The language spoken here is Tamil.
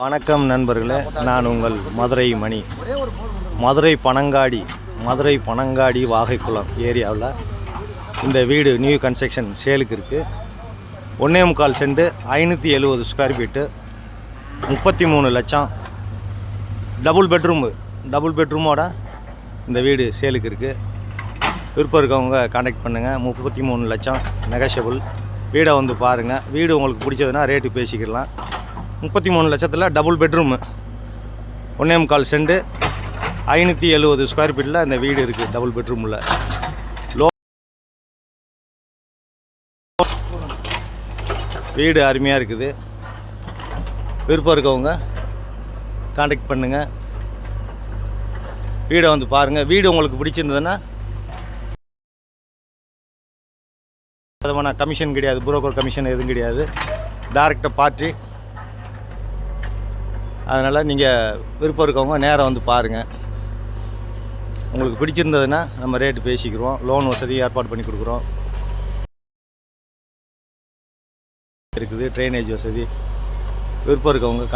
வணக்கம் நண்பர்களே, நான் உங்கள் மதுரை மணி. மதுரை பனங்காடி வாகைக்குளம் ஏரியாவில் இந்த வீடு நியூ கன்ஸ்ட்ரக்ஷன் சேலுக்கு இருக்குது. 1.25 சென்ட் 570 ஸ்கொயர் ஃபீட்டு 33 லட்சம். டபுள் பெட்ரூமோட இந்த வீடு சேலுக்கு இருக்குது. விருப்பம் இருக்கவங்க கான்டாக்ட் பண்ணுங்கள். 33 லட்சம் நெகோஷியபிள். வீடை வந்து பாருங்கள். வீடு உங்களுக்கு பிடிச்சதுன்னா ரேட்டு பேசிக்கலாம். 33 லட்சத்தில் டபுள் பெட்ரூமு 1.25 சென்ட் 570 ஸ்கொயர் ஃபீட்டில் இந்த வீடு இருக்குது. டபுள் பெட்ரூமில் வீடு அருமையாக இருக்குது. விருப்பம் இருக்கவங்க கான்டாக்ட் பண்ணுங்கள். வீடை வந்து பாருங்கள். வீடு உங்களுக்கு பிடிச்சிருந்ததுன்னா விதமான கமிஷன் கிடையாது, புரோக்கர் கமிஷன் எதுவும் கிடையாது, டைரக்டாக பார்ட்டி. அதனால் நீங்கள் விருப்பம் இருக்கவங்க நேராக வந்து பாருங்கள். உங்களுக்கு பிடிச்சிருந்ததுன்னா நம்ம ரேட்டு பேசிக்கிறோம். லோன் வசதி ஏற்பாடு பண்ணி கொடுக்குறோம். இருக்குது ட்ரைனேஜ் வசதி. விருப்பம் இருக்கவங்க